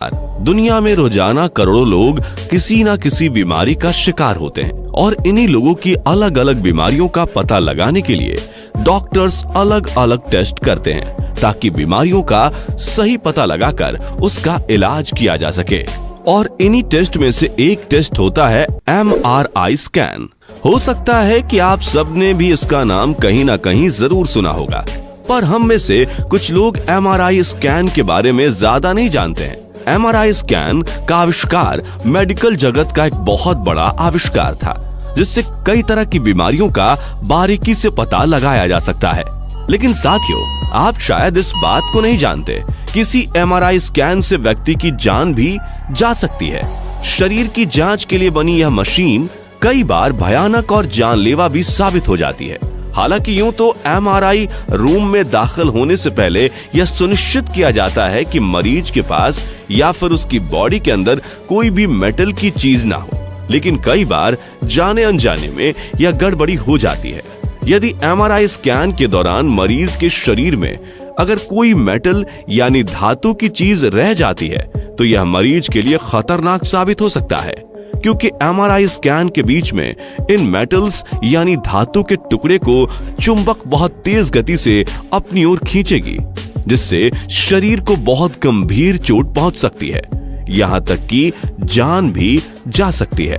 दुनिया में रोजाना करोड़ों लोग किसी न किसी बीमारी का शिकार होते हैं और इन्हीं लोगों की अलग अलग बीमारियों का पता लगाने के लिए डॉक्टर्स अलग अलग टेस्ट करते हैं ताकि बीमारियों का सही पता लगाकर उसका इलाज किया जा सके। और इन्हीं टेस्ट में से एक टेस्ट होता है MRI स्कैन। हो सकता है कि आप सबने भी इसका नाम कहीं ना कहीं जरूर सुना होगा, पर हम में से कुछ लोग MRI स्कैन के बारे में ज्यादा नहीं जानते हैं। MRI स्कैन का आविष्कार मेडिकल जगत का एक बहुत बड़ा आविष्कार था, जिससे कई तरह की बीमारियों का बारीकी से पता लगाया जा सकता है। लेकिन साथियों, आप शायद इस बात को नहीं जानते, किसी MRI स्कैन से व्यक्ति की जान भी जा सकती है। शरीर की जांच के लिए बनी यह मशीन कई बार भयानक और जानलेवा भी साबित हो जाती है। हालांकि यूं तो MRI रूम में दाखिल होने से पहले यह सुनिश्चित किया जाता है कि मरीज के पास या फिर उसकी बॉडी के अंदर कोई भी मेटल की चीज ना हो, लेकिन कई बार जाने अनजाने में यह गड़बड़ी हो जाती है। यदि MRI स्कैन के दौरान मरीज के शरीर में अगर कोई मेटल यानी धातु की चीज रह जाती है तो यह मरीज के लिए खतरनाक साबित हो सकता है, क्योंकि MRI स्कैन के बीच में इन मेटल्स यानी धातु के टुकड़े को चुंबक बहुत तेज गति से अपनी ओर खींचेगी, जिससे शरीर को बहुत गंभीर चोट पहुंच सकती है, यहां तक कि जान भी जा सकती है।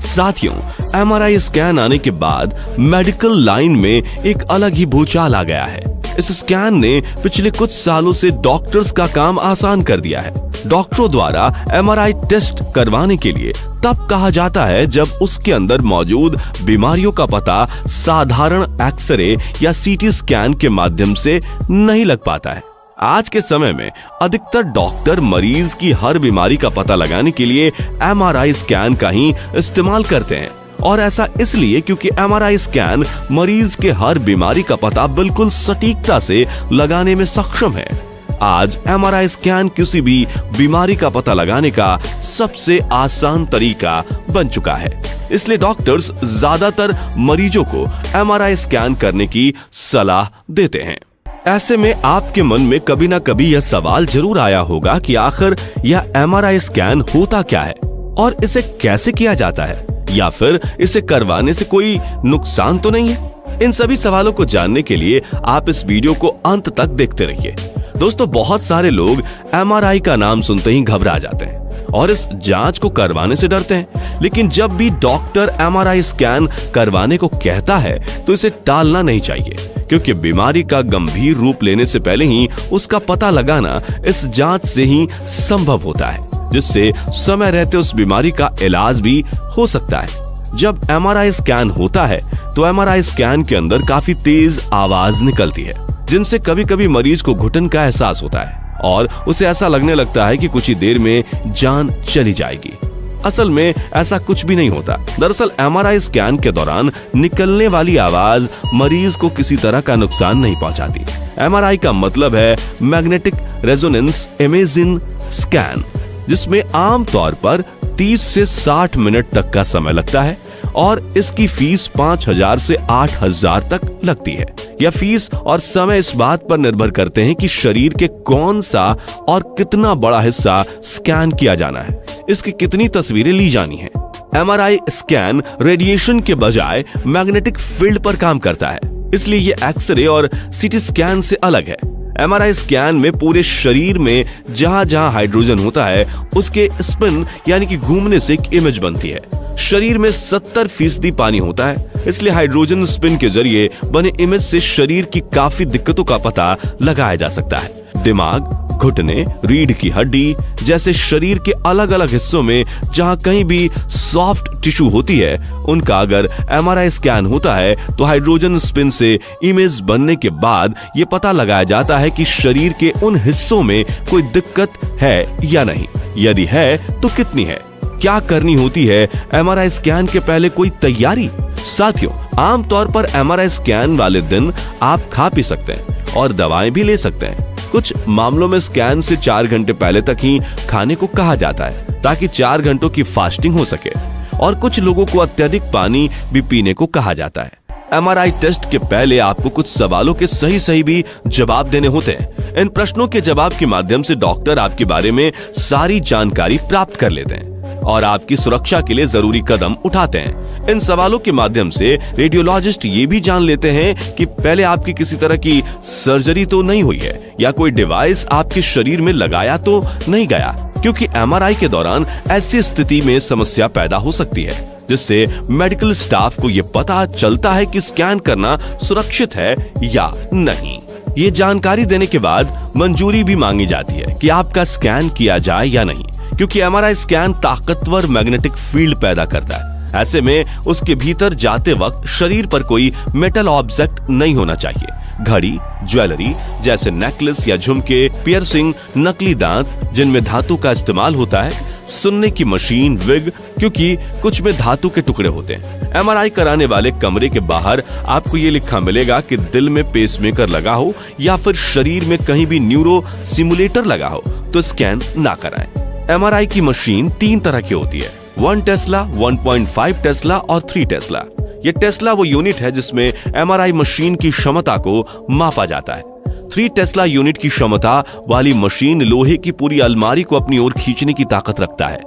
साथियों, MRI स्कैन आने के बाद मेडिकल लाइन में एक अलग ही भूचाल आ गया है। इस स्कैन ने पिछले कुछ सालों से डॉक्टर्स का काम आसान कर दिया है। डॉक्टरों द्वारा MRI टेस्ट करवाने के लिए तब कहा जाता है जब उसके अंदर मौजूद बीमारियों का पता साधारण एक्सरे या CT स्कैन के माध्यम से नहीं लग पाता है। आज के समय में अधिकतर डॉक्टर मरीज की हर बीमारी का पता लगाने के लिए MRI स्कैन का ही इस्तेमाल करते हैं, और ऐसा इसलिए क्योंकि MRI स्कैन मरीज के हर बीमारी का पता बिल्कुल सटीकता से लगाने में सक्षम है। आज MRI स्कैन किसी भी बीमारी का पता लगाने का सबसे आसान तरीका बन चुका है, इसलिए डॉक्टर्स ज्यादातर मरीजों को MRI स्कैन करने की सलाह देते हैं। ऐसे में आपके मन में कभी ना कभी यह सवाल जरूर आया होगा कि आखिर यह MRI स्कैन होता क्या है और इसे कैसे किया जाता है, या फिर इसे करवाने से कोई नुकसान तो नहीं है। इन सभी सवालों को जानने के लिए आप इस वीडियो को अंत तक देखते रहिए। दोस्तों, बहुत सारे लोग MRI का नाम सुनते ही घबरा जाते हैं और इस जांच को करवाने से डरते हैं, लेकिन जब भी डॉक्टर MRI स्कैन करवाने को कहता है तो इसे टालना नहीं चाहिए, क्योंकि बीमारी का गंभीर रूप लेने से पहले ही उसका पता लगाना इस जांच से ही संभव होता है, जिससे समय रहते उस बीमारी का इलाज भी हो सकता है। जब MRI स्कैन होता है तो MRI स्कैन के अंदर काफी तेज आवाज निकलती है, जिनसे कभी कभी मरीज को घुटन का एहसास होता है और उसे ऐसा लगने लगता है कि कुछ ही देर में जान चली जाएगी। असल में ऐसा कुछ भी नहीं होता। दरअसल MRI स्कैन के दौरान निकलने वाली आवाज मरीज को किसी तरह का नुकसान नहीं पहुंचाती। MRI का मतलब है मैग्नेटिक रेजोनेंस इमेजिंग स्कैन, जिसमें आमतौर पर 30 से 60 मिनट तक का समय लगता है और इसकी फीस 5,000 से 8,000 तक लगती है। यह फीस और समय इस बात पर निर्भर करते हैं कि शरीर के कौन सा और कितना बड़ा हिस्सा स्कैन किया जाना है, इसकी कितनी तस्वीरें ली जानी है। MRI स्कैन रेडिएशन के बजाय मैग्नेटिक फील्ड पर काम करता है, इसलिए यह एक्सरे और CT स्कैन से अलग है। MRI स्कैन में पूरे शरीर में जहां जहां हाइड्रोजन होता है उसके स्पिन यानी कि घूमने से एक इमेज बनती है। शरीर में 70% पानी होता है, इसलिए हाइड्रोजन स्पिन के जरिए बने इमेज से शरीर की काफी दिक्कतों का पता लगाया जा सकता है। दिमाग, घुटने, रीढ़ की हड्डी जैसे शरीर के अलग अलग हिस्सों में जहां कहीं भी सॉफ्ट टिश्यू होती है, उनका अगर MRI स्कैन होता है तो हाइड्रोजन स्पिन से इमेज बनने के बाद ये पता लगाया जाता है कि शरीर के उन हिस्सों में कोई दिक्कत है या नहीं, यदि है तो कितनी है। क्या करनी होती है MRI स्कैन के पहले कोई तैयारी? साथियों, आमतौर पर MRI स्कैन वाले दिन आप खा पी सकते हैं और दवाएं भी ले सकते हैं। कुछ मामलों में स्कैन से 4 घंटे पहले तक ही खाने को कहा जाता है ताकि 4 घंटों की फास्टिंग हो सके, और कुछ लोगों को अत्यधिक पानी भी पीने को कहा जाता है। एमआरआई टेस्ट के पहले आपको कुछ सवालों के सही भी जवाब देने होते हैं। इन प्रश्नों के जवाब के माध्यम से डॉक्टर आपके बारे में सारी जानकारी प्राप्त कर लेते हैं और आपकी सुरक्षा के लिए जरूरी कदम उठाते हैं। इन सवालों के माध्यम से रेडियोलॉजिस्ट ये भी जान लेते हैं कि पहले आपकी किसी तरह की सर्जरी तो नहीं हुई है या कोई डिवाइस आपके शरीर में लगाया तो नहीं गया, क्योंकि एमआरआई के दौरान ऐसी स्थिति में समस्या पैदा हो सकती है जिससे मेडिकल स्टाफ को यह पता चलता है कि स्कैन करना सुरक्षित है या नहीं। ये जानकारी देने के बाद मंजूरी भी मांगी जाती है कि आपका स्कैन किया जाए या नहीं, क्योंकि एमआरआई स्कैन ताकतवर मैग्नेटिक फील्ड पैदा करता है। ऐसे में उसके भीतर जाते वक्त शरीर पर कोई मेटल ऑब्जेक्ट नहीं होना चाहिए। घड़ी, ज्वेलरी जैसे नेकलेस या झुमके, पियर्सिंग, नकली दांत जिनमें धातु का इस्तेमाल होता है, सुनने की मशीन, विग, क्योंकि कुछ में धातु के टुकड़े होते हैं। एमआरआई कराने वाले कमरे के बाहर आपको ये लिखा मिलेगा कि दिल में पेसमेकर लगा हो या फिर शरीर में कहीं भी न्यूरो सिमुलेटर लगा हो तो स्कैन ना कराएं। एमआरआई की मशीन 3 तरह की होती है, 1 टेस्ला, 1.5 टेस्ला और 3 टेस्ला। ये टेस्ला वो यूनिट है जिसमें एमआरआई मशीन की क्षमता को मापा जाता है। 3 टेस्ला यूनिट की क्षमता वाली मशीन लोहे की पूरी अलमारी को अपनी ओर खींचने की ताकत रखता है,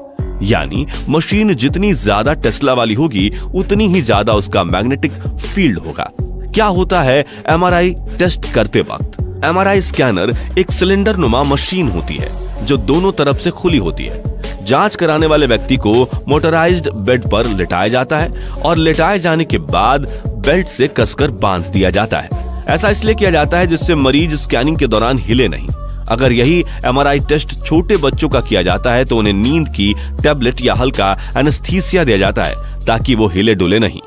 यानी मशीन जितनी ज्यादा टेस्ला वाली होगी उतनी ही ज्यादा उसका मैग्नेटिक फील्ड होगा। क्या होता है एमआरआई टेस्ट करते वक्त? एमआरआई स्कैनर एक सिलेंडर नुमा मशीन होती है जो दोनों तरफ से खुली होती है। जांच कराने वाले व्यक्ति को मोटराइज्ड बेड पर लिटाया जाता है और लिटाए जाने के बाद बेल्ट से कसकर बांध दिया जाता है। ऐसा इसलिए किया जाता है जिससे मरीज स्कैनिंग के दौरान हिले नहीं। अगर यही एमआरआई टेस्ट छोटे बच्चों का किया जाता है तो उन्हें नींद की टैबलेट या हल्का एनेस्थीसिया दिया जाता है ताकि वो हिले डुले नहीं।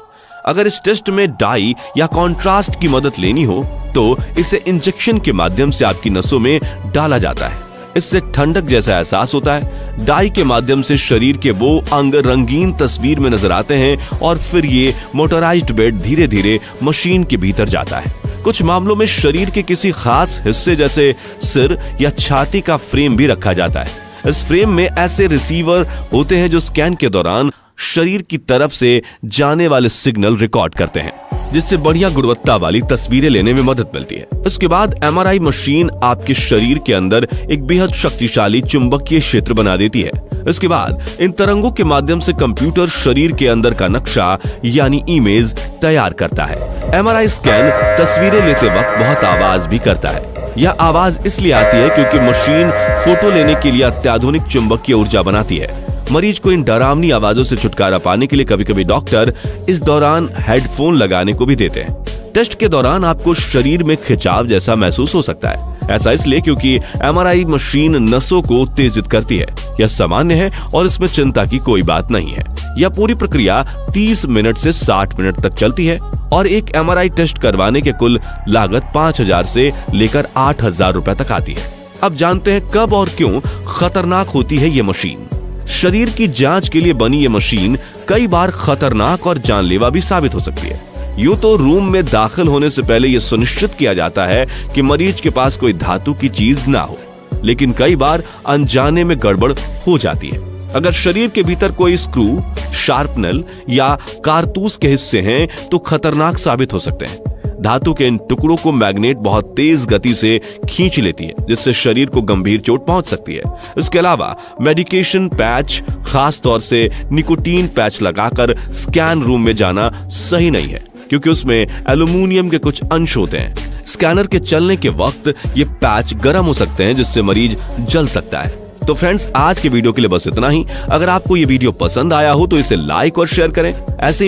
अगर इस टेस्ट में डाई या कॉन्ट्रास्ट की मदद लेनी हो तो इसे इंजेक्शन के माध्यम से आपकी नसों में डाला जाता है। इससे ठंडक जैसा एहसास होता है। डाई के माध्यम से शरीर के वो अंग रंगीन तस्वीर में नजर आते हैं और फिर ये मोटराइज्ड बेड धीरे धीरे मशीन के भीतर जाता है। कुछ मामलों में शरीर के किसी खास हिस्से जैसे सिर या छाती का फ्रेम भी रखा जाता है। इस फ्रेम में ऐसे रिसीवर होते हैं जो स्कैन के दौरान शरीर की तरफ से जाने वाले सिग्नल रिकॉर्ड करते हैं, जिससे बढ़िया गुणवत्ता वाली तस्वीरें लेने में मदद मिलती है। इसके बाद एमआरआई मशीन आपके शरीर के अंदर एक बेहद शक्तिशाली चुंबकीय क्षेत्र बना देती है। इसके बाद इन तरंगों के माध्यम से कंप्यूटर शरीर के अंदर का नक्शा यानी इमेज तैयार करता है। एमआरआई स्कैन तस्वीरें लेते वक्त बहुत आवाज भी करता है। यह आवाज इसलिए आती है क्योंकि मशीन फोटो लेने के लिए अत्याधुनिक चुंबकीय ऊर्जा बनाती है। मरीज को इन डरावनी आवाजों से छुटकारा पाने के लिए कभी कभी डॉक्टर इस दौरान हेडफोन लगाने को भी देते हैं। टेस्ट के दौरान आपको शरीर में खिंचाव जैसा महसूस हो सकता है। ऐसा इसलिए क्योंकि एमआरआई मशीन नसों को उत्तेजित करती है। यह सामान्य है और इसमें चिंता की कोई बात नहीं है। यह पूरी प्रक्रिया 30 मिनट से 60 मिनट तक चलती है और एक एमआरआई टेस्ट करवाने के कुल लागत 5,000 से लेकर 8,000 रुपए तक आती है। अब जानते हैं कब और क्यों खतरनाक होती है ये मशीन। शरीर की जांच के लिए बनी ये मशीन कई बार खतरनाक और जानलेवा भी साबित हो सकती है। यूं तो रूम में दाखिल होने से पहले यह सुनिश्चित किया जाता है कि मरीज के पास कोई धातु की चीज ना हो, लेकिन कई बार अनजाने में गड़बड़ हो जाती है। अगर शरीर के भीतर कोई स्क्रू, शार्पनर या कारतूस के हिस्से हैं तो खतरनाक साबित हो सकते हैं। धातु के इन टुकड़ों को मैग्नेट बहुत तेज गति से खींच लेती है, जिससे शरीर को गंभीर चोट पहुंच सकती है। इसके अलावा मेडिकेशन पैच, खास तौर से निकोटीन पैच लगाकर स्कैन रूम में जाना सही नहीं है, क्योंकि उसमें एल्यूमिनियम के कुछ अंश होते हैं। स्कैनर के चलने के वक्त ये पैच गर्म हो सकते हैं, जिससे मरीज जल सकता है। तो फ्रेंड्स, आज के वीडियो के लिए बस इतना ही। अगर आपको ये वीडियो पसंद आया हो तो इसे लाइक और शेयर करें। ऐसे